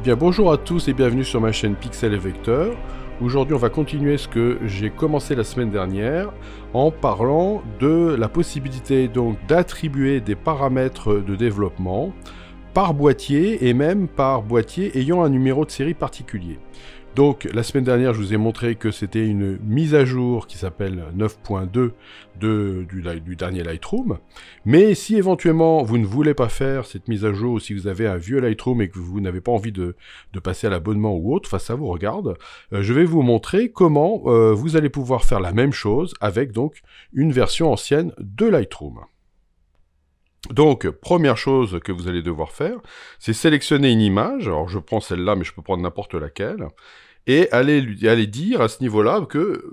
bien bonjour à tous et bienvenue sur ma chaîne Pixel et Vecteur. Aujourd'hui on va continuer ce que j'ai commencé la semaine dernière en parlant de la possibilité donc d'attribuer des paramètres de développement par boîtier et même par boîtier ayant un numéro de série particulier. Donc la semaine dernière je vous ai montré que c'était une mise à jour qui s'appelle 9.2 du dernier Lightroom, mais si éventuellement vous ne voulez pas faire cette mise à jour ou si vous avez un vieux Lightroom et que vous n'avez pas envie de passer à l'abonnement ou autre, enfin ça vous regarde, je vais vous montrer comment vous allez pouvoir faire la même chose avec donc une version ancienne de Lightroom. Donc, première chose que vous allez devoir faire, c'est sélectionner une image, alors je prends celle-là mais je peux prendre n'importe laquelle, et aller dire à ce niveau-là que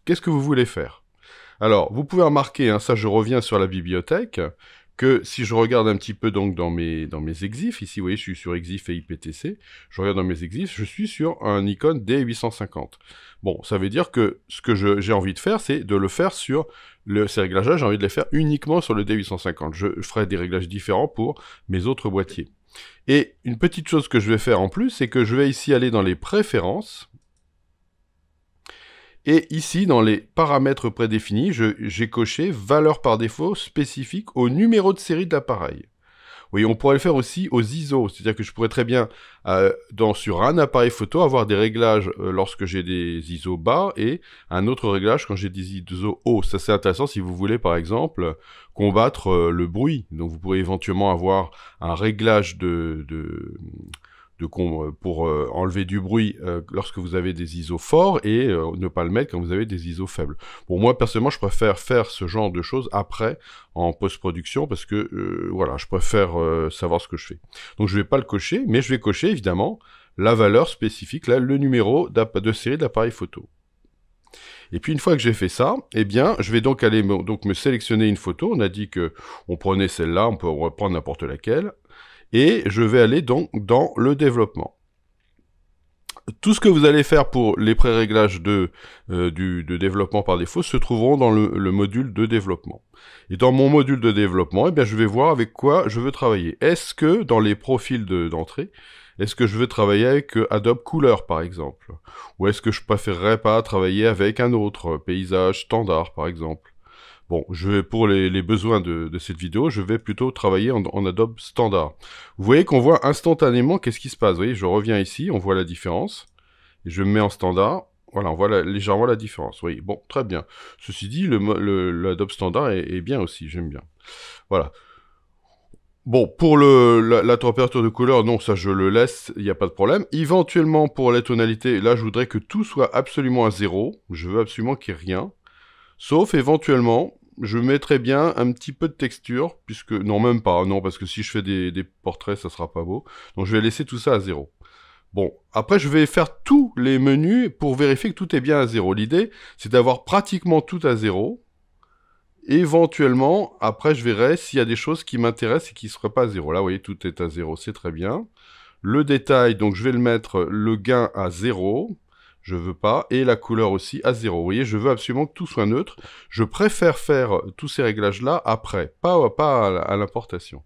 qu'est-ce que vous voulez faire. Alors, vous pouvez remarquer, hein, ça je reviens sur la bibliothèque, que si je regarde un petit peu donc dans mes exifs, ici vous voyez je suis sur exif et IPTC, je regarde dans mes exifs, je suis sur un Nikon D850. Bon, ça veut dire que ce que j'ai envie de faire, c'est de le faire sur ces réglages-là, j'ai envie de les faire uniquement sur le D850. Je ferai des réglages différents pour mes autres boîtiers. Et une petite chose que je vais faire en plus, c'est que je vais ici aller dans les préférences, et ici, dans les paramètres prédéfinis, j'ai coché valeur par défaut spécifique au numéro de série de l'appareil. Oui, on pourrait le faire aussi aux ISO, c'est-à-dire que je pourrais très bien, sur un appareil photo, avoir des réglages lorsque j'ai des ISO bas et un autre réglage quand j'ai des ISO hauts. Ça, c'est intéressant si vous voulez, par exemple, combattre le bruit. Donc, vous pourrez éventuellement avoir un réglage pour enlever du bruit lorsque vous avez des ISO forts et ne pas le mettre quand vous avez des ISO faibles. Pour moi, personnellement, je préfère faire ce genre de choses après, en post-production, parce que, voilà, je préfère savoir ce que je fais. Donc, je ne vais pas le cocher, mais je vais cocher, évidemment, la valeur spécifique, là, le numéro de série de l'appareil photo. Et puis, une fois que j'ai fait ça, eh bien, je vais donc aller me sélectionner une photo. On a dit que on prenait celle-là, on peut reprendre n'importe laquelle. Et je vais aller donc dans le développement. Tout ce que vous allez faire pour les pré-réglages de développement par défaut se trouveront dans le module de développement. Et dans mon module de développement, eh bien, je vais voir avec quoi je veux travailler. Est-ce que dans les profils d'entrée, est-ce que je veux travailler avec Adobe Couleur par exemple? Ou est-ce que je préférerais pas travailler avec un autre paysage standard par exemple? Bon, pour les besoins de cette vidéo, je vais plutôt travailler en Adobe Standard. Vous voyez qu'on voit instantanément qu'est-ce qui se passe. Vous voyez, je reviens ici, on voit la différence. Et je me mets en standard. Voilà, on voit légèrement la différence. Oui, bon, très bien. Ceci dit, l'Adobe Standard est bien aussi, j'aime bien. Voilà. Bon, pour la température de couleur, non, ça je le laisse, il n'y a pas de problème. Éventuellement, pour les tonalités, là, je voudrais que tout soit absolument à 0. Je veux absolument qu'il n'y ait rien. Sauf, éventuellement, je mettrais bien un petit peu de texture, puisque... Non, même pas, non, parce que si je fais des portraits, ça sera pas beau. Donc je vais laisser tout ça à 0. Bon, après je vais faire tous les menus pour vérifier que tout est bien à 0. L'idée, c'est d'avoir pratiquement tout à 0. Éventuellement, après je verrai s'il y a des choses qui m'intéressent et qui ne seraient pas à 0. Là, vous voyez, tout est à 0, c'est très bien. Le détail, donc je vais le mettre, le gain à 0. Je veux pas, et la couleur aussi à 0. Vous voyez, je veux absolument que tout soit neutre. Je préfère faire tous ces réglages-là après, pas à l'importation.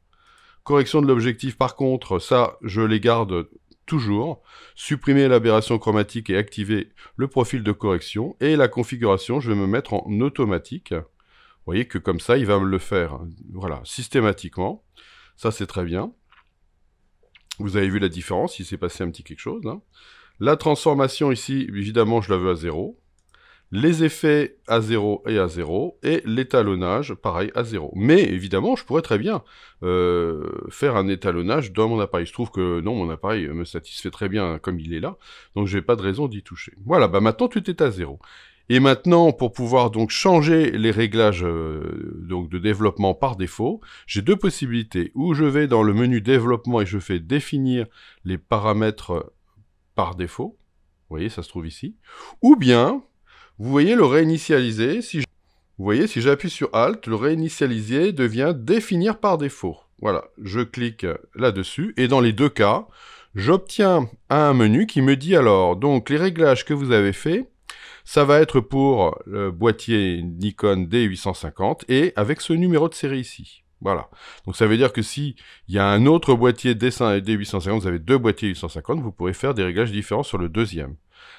Correction de l'objectif, par contre, ça, je les garde toujours. Supprimer l'aberration chromatique et activer le profil de correction. Et la configuration, je vais me mettre en automatique. Vous voyez que comme ça, il va me le faire, voilà, systématiquement. Ça, c'est très bien. Vous avez vu la différence, il s'est passé un petit quelque chose, là. La transformation ici, évidemment, je la veux à 0. Les effets à 0 et à 0. Et l'étalonnage, pareil, à 0. Mais, évidemment, je pourrais très bien faire un étalonnage dans mon appareil. Je trouve que, non, mon appareil me satisfait très bien comme il est là. Donc, je n'ai pas de raison d'y toucher. Voilà, bah maintenant, tout est à 0. Et maintenant, pour pouvoir donc changer les réglages donc de développement par défaut, j'ai deux possibilités. Ou je vais dans le menu développement et je fais définir les paramètres par défaut, vous voyez, ça se trouve ici, ou bien, vous voyez le réinitialiser, vous voyez, si j'appuie sur Alt, le réinitialiser devient définir par défaut. Voilà, je clique là-dessus, et dans les deux cas, j'obtiens un menu qui me dit alors, donc les réglages que vous avez faits, ça va être pour le boîtier Nikon D850, et avec ce numéro de série ici. Voilà. Donc ça veut dire que si il y a un autre boîtier D850, vous avez deux boîtiers 850, vous pourrez faire des réglages différents sur le deuxième.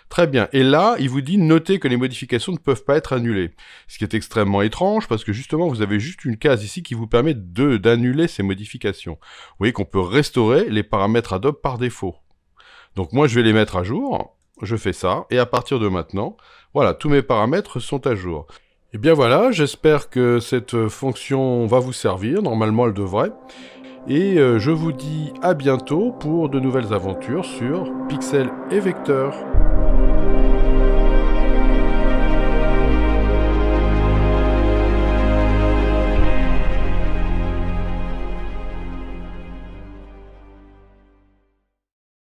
Très bien. Et là, il vous dit notez que les modifications ne peuvent pas être annulées. Ce qui est extrêmement étrange parce que justement, vous avez juste une case ici qui vous permet d'annuler ces modifications. Vous voyez qu'on peut restaurer les paramètres Adobe par défaut. Donc moi, je vais les mettre à jour. Je fais ça. Et à partir de maintenant, voilà, tous mes paramètres sont à jour. Et bien voilà, j'espère que cette fonction va vous servir. Normalement, elle devrait. Et je vous dis à bientôt pour de nouvelles aventures sur Pixel et Vecteur.